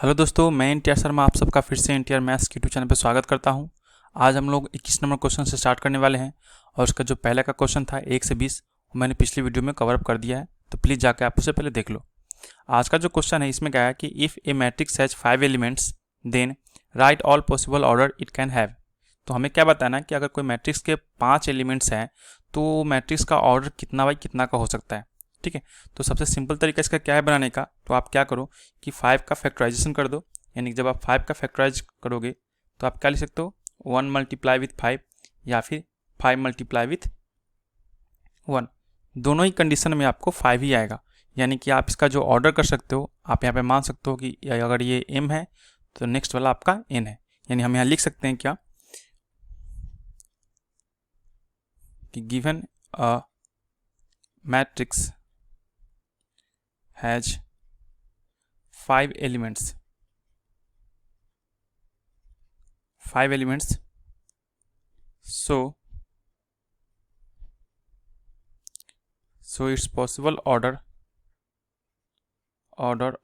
Hello दोस्तों, मैं एनटीआर शर्मा आप सबका फिर से एनटीआर मैथ्स के यूट्यूब चैनल पर स्वागत करता हूं। आज हम लोग 21 नंबर क्वेश्चन से स्टार्ट करने वाले हैं और उसका जो पहले का क्वेश्चन था 1 से 20 वो मैंने पिछली वीडियो में कवर अप कर दिया है, तो प्लीज़ जाकर आप उसे पहले देख लो। आज का जो क्वेश्चन है इसमें क्या है कि if a matrix has 5 elements then write all possible order it can have. तो हमें क्या बताना है कि अगर कोई मैट्रिक्स के 5 एलिमेंट्स हैं तो मैट्रिक्स का ऑर्डर कितना बाई कितना का हो सकता है। ठीक है, तो सबसे सिंपल तरीका इसका क्या है बनाने का, तो आप क्या करो कि 5 का फैक्टराइजेशन कर दो। यानी जब आप 5 का फैक्टराइज करोगे तो आप क्या लिख सकते हो, 1 मल्टीप्लाई विथ 5 या फिर 5 मल्टीप्लाई विथ 1। दोनों ही कंडीशन में आपको 5 ही आएगा। यानी कि आप इसका जो ऑर्डर कर सकते हो, आप यहाँ पे मान सकते हो कि अगर ये m है तो नेक्स्ट वाला आपका n है। यानी हम यहाँ लिख सकते हैं क्या कि given a matrix has 5 elements so its possible order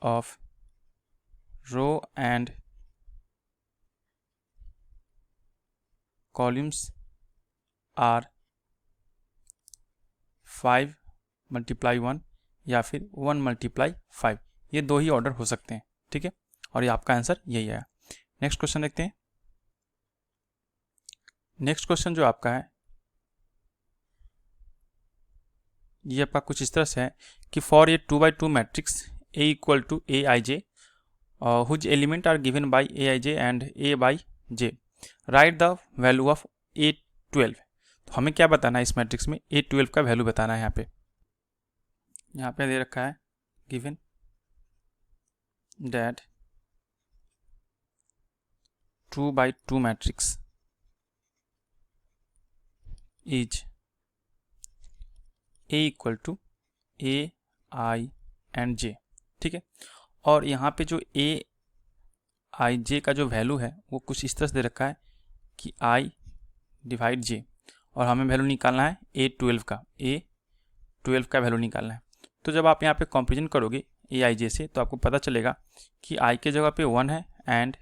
of row and columns are 5 multiply 1 या फिर 1 मल्टीप्लाई 5। ये दो ही ऑर्डर हो सकते हैं। ठीक है, और ये आपका आंसर यही है। नेक्स्ट क्वेश्चन देखते हैं। नेक्स्ट क्वेश्चन जो आपका है ये आपका कुछ इस तरह से है कि for a 2x2 matrix a equal to A i j whose element are given by a i j and a by j, write the value of A12। तो हमें क्या बताना है इस मैट्रिक्स में, A12 का वैल्यू बताना है। यहाँ पे दे रखा है given that 2x2 matrix is A equal to A I and J. ठीक है, और यहाँ पे जो ए आई जे का जो वैल्यू है वो कुछ इस तरह से दे रखा है कि आई डिवाइड जे, और हमें वैल्यू निकालना है A12 का, A12 का वैल्यू निकालना है। तो जब आप यहाँ पे कंपेरिजन करोगे ए आई जे से तो आपको पता चलेगा कि आई के जगह पे 1 है एंड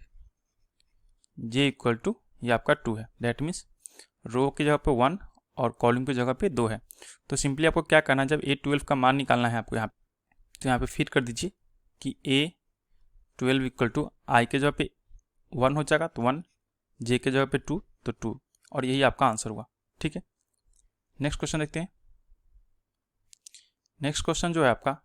जे इक्वल टू ये आपका 2 है। दैट मीन्स रो की जगह पे 1 और कॉलम की जगह पे 2 है। तो सिंपली आपको क्या करना है, जब A12 का मान निकालना है आपको यहाँ तो यहाँ पे फिट कर दीजिए कि A12 इक्वल टू आई के जगह पे 1 हो जाएगा तो 1, जे के जगह पे 2 तो 2, और यही आपका आंसर हुआ। ठीक है, नेक्स्ट क्वेश्चन देखते हैं। नेक्स्ट क्वेश्चन जो है आपका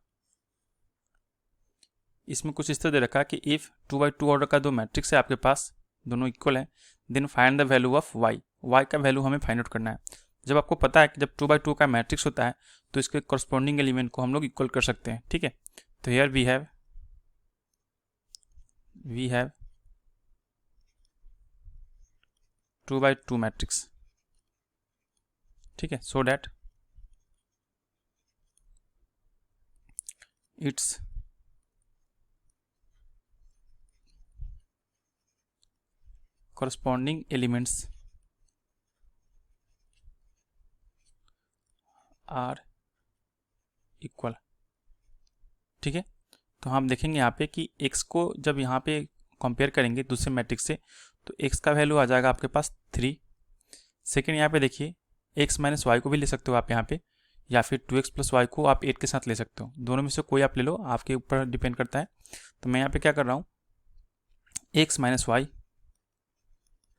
इसमें कुछ इस तरह दे रखा है कि इफ़ 2x2 ऑर्डर का दो मैट्रिक्स है आपके पास, दोनों इक्वल है, then find the value of y का वैल्यू हमें फाइंड आउट करना है। जब आपको पता है कि जब 2x2 का मैट्रिक्स होता है तो इसके कॉरस्पॉन्डिंग एलिमेंट को हम लोग इक्वल कर सकते हैं। ठीक है, तो here we have 2x2 matrix. ठीक है, so that it's corresponding elements are equal। ठीक है, तो हम देखेंगे यहाँ पे कि x को जब यहाँ पे कंपेयर करेंगे दूसरे मैट्रिक्स से तो x का वैल्यू आ जाएगा आपके पास 3। सेकेंड यहाँ पे देखिए x माइनस वाई को भी ले सकते हो आप यहाँ पे, या फिर 2x प्लस वाई को आप 8 के साथ ले सकते हो। दोनों में से कोई आप ले लो, आपके ऊपर डिपेंड करता है। तो मैं यहाँ पे क्या कर रहा हूँ, x minus y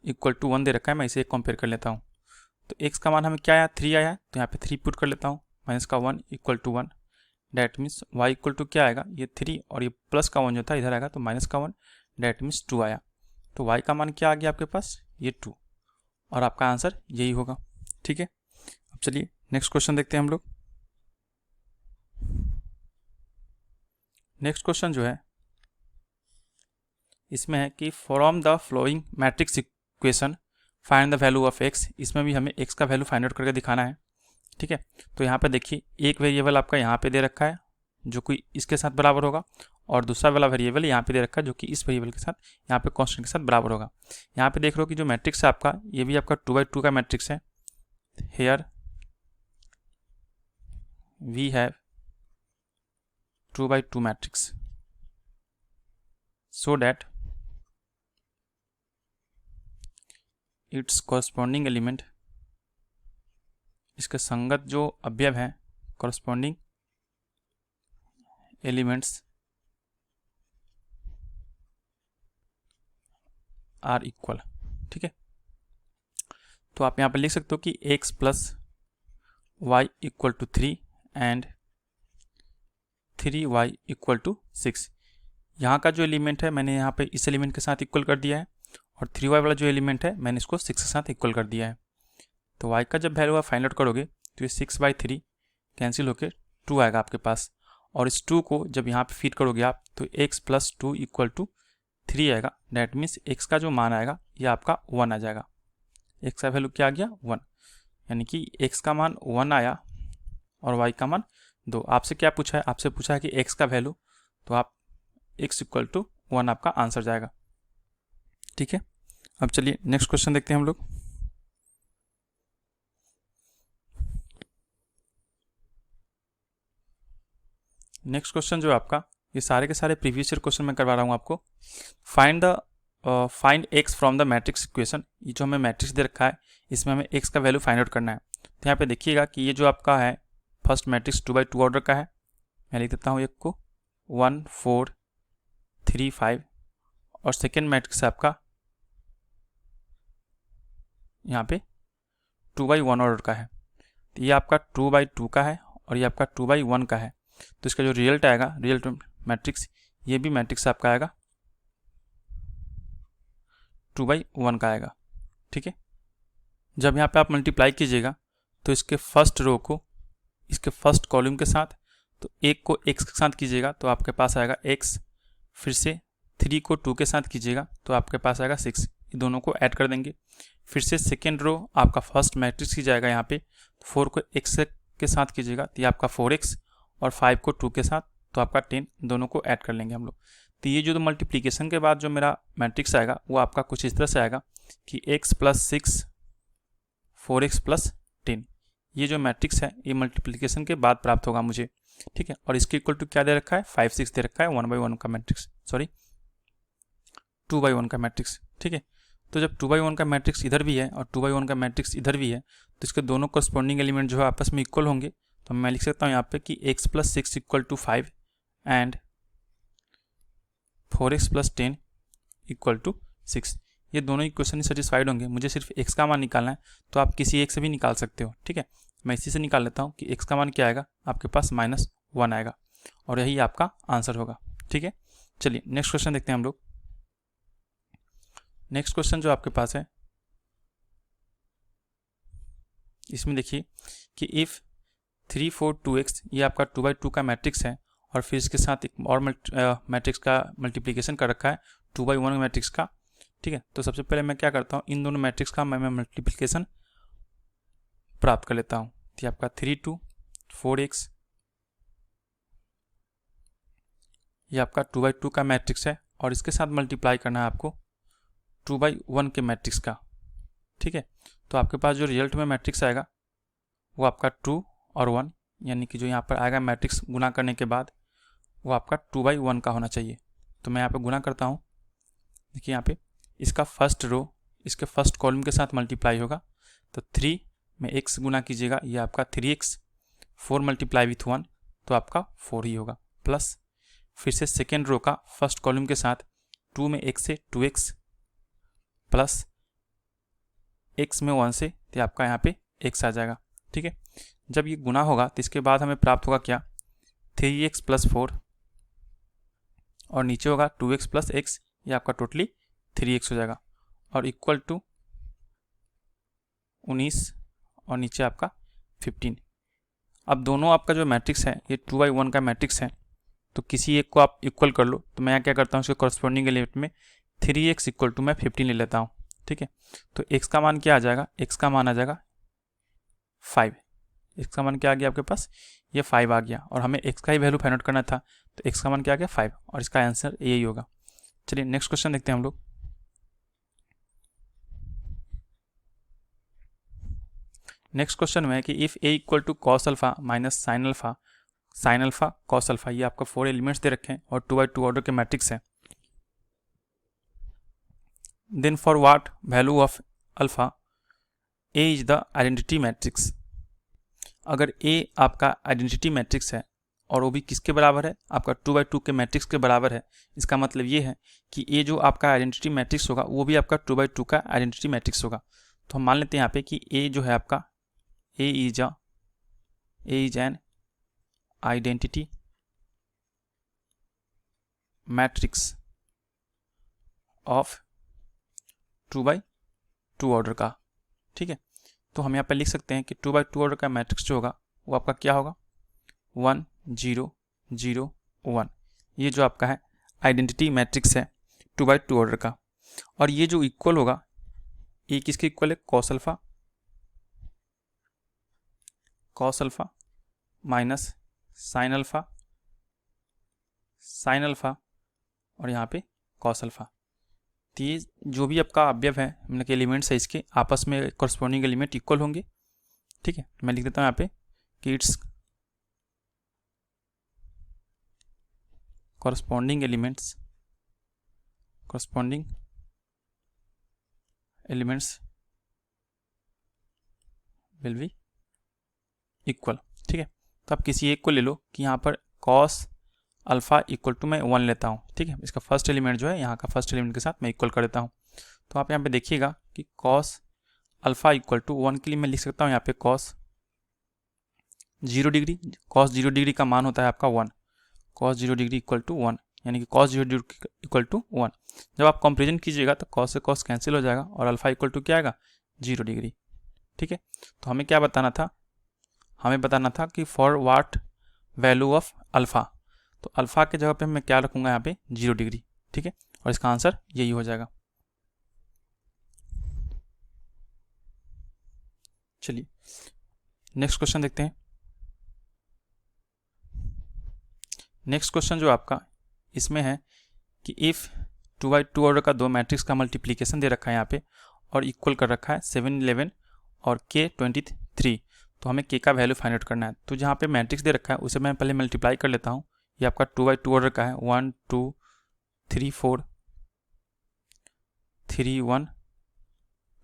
equal to 1 दे रखा है, मैं इसे कंपेयर कर लेता हूँ। तो x का मान हमें क्या आया, 3 आया, तो यहाँ पे 3 पुट कर लेता हूँ, माइनस का 1 equal to 1। That means y equal to क्या आएगा, ये 3 और ये प्लस का 1 जो था इधर आएगा तो माइनस का 1, डैट मीन्स 2 आया। तो y का मान क्या आ गया आपके पास, ये 2, और आपका आंसर यही होगा। ठीक है, अब चलिए नेक्स्ट क्वेश्चन देखते हैं हम लोग। नेक्स्ट क्वेश्चन जो है इसमें है कि from the flowing matrix equation find the value of x। इसमें भी हमें x का वैल्यू फाइंड आउट करके दिखाना है। ठीक है, तो यहाँ पे देखिए एक वेरिएबल आपका यहाँ पे दे रखा है जो कि इसके साथ बराबर होगा, और दूसरा वाला वेरिएबल यहाँ पे दे रखा है जो कि इस वेरिएबल के साथ यहाँ पे कांस्टेंट के साथ बराबर होगा। यहाँ पे देख लो कि जो मैट्रिक्स है आपका ये भी आपका 2x2 का मैट्रिक्स है। Here we have 2x2 matrix, so that its corresponding element, इसके संगत जो अवयव हैं, corresponding elements आर इक्वल। ठीक है, तो आप यहाँ पर लिख सकते हो कि x plus y equal to 3 and 3y equal to 6। यहाँ का जो एलिमेंट है मैंने यहाँ पे इस एलिमेंट के साथ इक्वल कर दिया है, और 3y वाला जो एलिमेंट है मैंने इसको 6 के साथ इक्वल कर दिया है। तो y का जब वैल्यू आप फाइंड आउट करोगे तो ये 6/3 कैंसिल होकर 2 आएगा आपके पास, और इस 2 को जब यहाँ पे फीड करोगे आप तो x प्लस 2 इक्वल टू 3 आएगा। डैट मीन्स x का जो मान आएगा ये आपका 1 आ जाएगा। x का वैल्यू क्या आ गया? 1, यानी कि x का मान 1 आया और y का मान 2। आपसे क्या पूछा है? आपसे पूछा है कि x का वैल्यू, तो आप x इक्वल टू 1 आपका आंसर जाएगा। ठीक है, अब चलिए नेक्स्ट क्वेश्चन देखते हैं हम लोग। नेक्स्ट क्वेश्चन जो आपका, ये सारे के सारे प्रीवियस ईयर क्वेश्चन मैं करवा रहा हूँ आपको। Find x from the matrix equation. ये जो हमें मैट्रिक्स दे रखा है इसमें हमें x का वैल्यू फाइंड आउट करना है। तो यहाँ पे देखिएगा कि ये जो आपका है फर्स्ट मैट्रिक्स 2/2 ऑर्डर का है। मैं लिख देता हूँ एक को 1 4 3 5, और सेकेंड मैट्रिक्स आपका यहाँ पे 2/1 ऑर्डर का है। तो ये आपका 2/2 का है और ये आपका 2/1 का है। तो इसका जो रिजल्ट आएगा, रिजल्ट मैट्रिक्स, ये भी मैट्रिक्स आपका आएगा 2/1 का आएगा। ठीक है, जब यहाँ पे आप मल्टीप्लाई कीजिएगा तो इसके फर्स्ट रो को इसके फर्स्ट कॉलम के साथ, तो एक को x के साथ कीजिएगा तो आपके पास आएगा x, फिर से 3 को 2 के साथ कीजिएगा तो आपके पास आएगा 6। ये दोनों को ऐड कर देंगे। फिर से सेकेंड रो आपका फर्स्ट मैट्रिक्स की जाएगा यहाँ पे, 4 को x के साथ कीजिएगा तो ये आपका 4x, और 5 को 2 के साथ तो आपका 10, दोनों को ऐड कर लेंगे हम लोग। तो ये जो मल्टीप्लीकेशन के बाद जो मेरा मैट्रिक्स आएगा वो आपका कुछ इस तरह से आएगा कि x प्लस 6 4x प्लस 10। ये जो मैट्रिक्स है ये मल्टीप्लिकेशन के बाद प्राप्त होगा मुझे। ठीक है, और इसके इक्वल टू क्या दे रखा है? 5 6 दे रखा है 1/1 का मैट्रिक्स, सॉरी 2/1 का मैट्रिक्स। ठीक है, तो जब 2/1 का मैट्रिक्स इधर भी है और 2/1 का मैट्रिक्स इधर भी है तो इसके दोनों करस्पॉन्डिंग एलिमेंट जो है आपस में इक्वल होंगे। तो मैं लिख सकता हूँ यहाँ पे कि x plus 6 equal to 5 and 4x plus 10 equal to 6। ये दोनों इक्वेशन ही सेटिस्फाइड होंगे। मुझे सिर्फ x का मान निकालना है, तो आप किसी एक से भी निकाल सकते हो। ठीक है, मैं इसी से निकाल लेता हूँ कि x का मान क्या आएगा, आपके पास -1 आएगा, और यही आपका आंसर होगा। ठीक है, चलिए नेक्स्ट क्वेश्चन देखते हैं हम लोग। नेक्स्ट क्वेश्चन जो आपके पास है इसमें देखिए कि इफ़ 3 4 2x, ये आपका 2/2 का मैट्रिक्स है, और फिर इसके साथ एक और मैट्रिक्स का मल्टीप्लिकेशन कर रखा है 2/1 मैट्रिक्स का। ठीक है, तो सबसे पहले मैं क्या करता हूँ, इन दोनों मैट्रिक्स का मैं मल्टीप्लिकेशन प्राप्त कर लेता हूँ। तो आपका 3 2 4x, ये आपका 2/2 का मैट्रिक्स है, और इसके साथ मल्टीप्लाई करना है आपको 2/1 के मैट्रिक्स का। ठीक है, तो आपके पास जो रिजल्ट में मैट्रिक्स आएगा वो आपका 2 और 1, यानी कि जो यहाँ पर आएगा मैट्रिक्स गुना करने के बाद वो आपका 2/1 का होना चाहिए। तो मैं यहाँ पे गुना करता हूँ। देखिए यहाँ पे इसका फर्स्ट रो इसके फर्स्ट कॉलम के साथ मल्टीप्लाई होगा, तो 3 में x गुना कीजिएगा, ये आपका 3x, 4 मल्टीप्लाई विथ 1 तो आपका 4 ही होगा, प्लस फिर से सेकेंड रो का फर्स्ट कॉलम के साथ 2 में x से 2x, प्लस x में 1 से, तो आपका यहाँ पे x आ जाएगा। ठीक है, जब ये गुना होगा तो इसके बाद हमें प्राप्त होगा क्या, 3x प्लस 4, और नीचे होगा 2x प्लस x, ये आपका टोटली 3x हो जाएगा, और इक्वल टू 19, और नीचे आपका 15। अब दोनों आपका जो मैट्रिक्स है ये 2/1 का मैट्रिक्स है, तो किसी एक को आप इक्वल कर लो। तो मैं यहाँ क्या करता हूँ, उसके कॉरस्पॉन्डिंग एलिमेंट में 3x इक्वल टू मैं 15 ले लेता हूँ। ठीक है, तो x का मान क्या आ जाएगा, x का मान आ जाएगा 5। x का मान क्या आ गया आपके पास, ये 5 आ गया, और हमें x का ही वैल्यू फाइंड आउट करना था, तो x का मान क्या आ गया 5, और इसका आंसर यही होगा। चलिए नेक्स्ट क्वेश्चन देखते हैं हम लोग। नेक्स्ट क्वेश्चन में है कि if a equal to cos alpha minus sin alpha cos alpha, ये आपका 4 एलिमेंट्स दे रखे हैं और 2/2 ऑर्डर के मैट्रिक्स हैं। Then for what value of alpha a is the identity matrix. अगर ए आपका आइडेंटिटी मैट्रिक्स है और वो भी किसके बराबर है, आपका 2/2 के मैट्रिक्स के बराबर है, इसका मतलब ये है कि ए जो आपका आइडेंटिटी मैट्रिक्स होगा वो भी आपका 2/2 का आइडेंटिटी मैट्रिक्स होगा। तो हम मान लेते हैं यहाँ पे कि ए जो है आपका A is an identity matrix of 2/2 order का। ठीक है, तो हम यहाँ पे लिख सकते हैं कि 2/2 ऑर्डर का मैट्रिक्स जो होगा वो आपका क्या होगा, 1 0 0 1। ये जो आपका है आइडेंटिटी मैट्रिक्स है 2/2 ऑर्डर का। और ये जो इक्वल होगा, ये किसके इक्वल है, cos alpha minus sin alpha और यहाँ पे कॉस अल्फा। तो ये जो भी आपका अवयव है, मतलब कि एलिमेंट्स है, इसके आपस में कॉरस्पॉन्डिंग एलिमेंट इक्वल होंगे। ठीक है, मैं लिख देता हूँ यहाँ पे कि it's corresponding elements will be equal। ठीक है, तो आप किसी एक को ले लो कि यहाँ पर cos अल्फा इक्वल टू मैं 1 लेता हूँ। ठीक है, इसका फर्स्ट एलिमेंट जो है यहाँ का फर्स्ट एलिमेंट के साथ मैं इक्वल कर देता हूँ। तो आप यहाँ पे देखिएगा कि cos अल्फा इक्वल टू 1 के लिए मैं लिख सकता हूँ यहाँ पे cos 0 डिग्री। cos 0 डिग्री का मान होता है आपका 1, cos 0 डिग्री इक्वल टू 1, यानी कि cos 0 डिग्री इक्वल टू 1। जब आप कंपेरिजन कीजिएगा तो cos से cos कैंसिल हो जाएगा और अल्फा इक्वल टू क्या आएगा, 0 डिग्री। ठीक है, तो हमें क्या बताना था, हमें बताना था कि for what value of alpha. तो अल्फा के जगह पे मैं क्या रखूंगा यहाँ पे, 0 डिग्री। ठीक है, और इसका आंसर यही हो जाएगा। चलिए नेक्स्ट क्वेश्चन देखते हैं। नेक्स्ट क्वेश्चन जो आपका इसमें है कि इफ़ 2/2 ऑर्डर का दो मैट्रिक्स का मल्टीप्लिकेशन दे रखा है यहाँ पे और इक्वल कर रखा है 7 11 और k 23, तो हमें k का वैल्यू फाइंड आउट करना है। तो जहाँ पे मैट्रिक्स दे रखा है उसे मैं पहले मल्टीप्लाई कर लेता हूँ। ये आपका 2/2 ऑर्डर का है, 1 2 3 4 3 1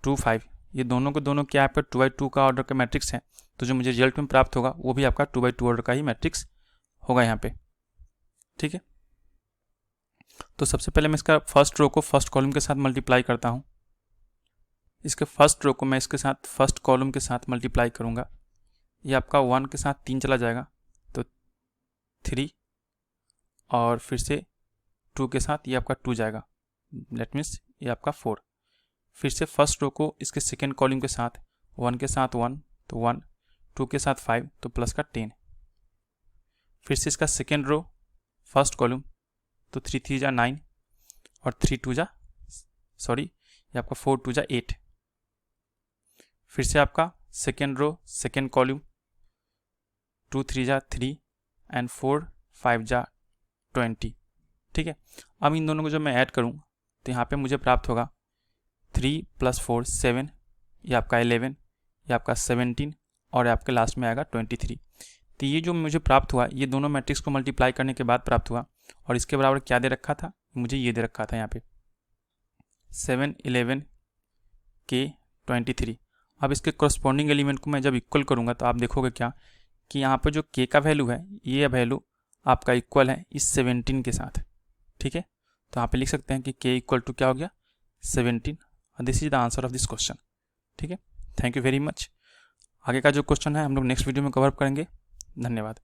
2 5। ये दोनों के दोनों क्या है, आपका 2/2 का ऑर्डर का मैट्रिक्स है। तो जो मुझे रिजल्ट में प्राप्त होगा वो भी आपका 2/2 ऑर्डर का ही मैट्रिक्स होगा यहाँ पे। ठीक है, तो सबसे पहले मैं इसका फर्स्ट रो को फर्स्ट कॉलम के साथ मल्टीप्लाई करता हूँ। इसके फर्स्ट रो को मैं इसके साथ फर्स्ट कॉलम के साथ मल्टीप्लाई करूँगा। ये आपका 1 के साथ 3 चला जाएगा तो 3, और फिर से 2 के साथ ये आपका 2 जाएगा, दैट मीन्स ये आपका 4। फिर से फर्स्ट रो को इसके सेकेंड कॉलम के साथ 1 के साथ 1 तो 1, 2 के साथ 5 तो प्लस का 10। फिर से इसका सेकेंड रो फर्स्ट कॉलम तो 3 3 जा 9 और 3 2 जा ये आपका 4 2 जा 8। फिर से आपका सेकेंड रो सेकेंड कॉलम 2 3 जा 3 एंड 4 5 जा 20। ठीक है, अब इन दोनों को जब मैं ऐड करूँ तो यहाँ पे मुझे प्राप्त होगा 3 + 4 7, ये आपका 11, ये आपका 17 और आपके लास्ट में आएगा 23। तो ये जो मुझे प्राप्त हुआ ये दोनों मैट्रिक्स को मल्टीप्लाई करने के बाद प्राप्त हुआ। और इसके बराबर क्या दे रखा था, मुझे ये दे रखा था यहाँ पे 7 11 k 23। अब इसके कॉरस्पॉन्डिंग एलिमेंट को मैं जब इक्वल करूँगा तो आप देखोगे क्या कि यहाँ पे जो k का वैल्यू है ये वैल्यू आपका इक्वल है इस 17 के साथ। ठीक है, तो यहाँ पे लिख सकते हैं कि k इक्वल टू क्या हो गया, 17। This is the answer of this question. ठीक है, थैंक यू वेरी मच। आगे का जो क्वेश्चन है हम लोग नेक्स्ट वीडियो में कवर करेंगे। धन्यवाद।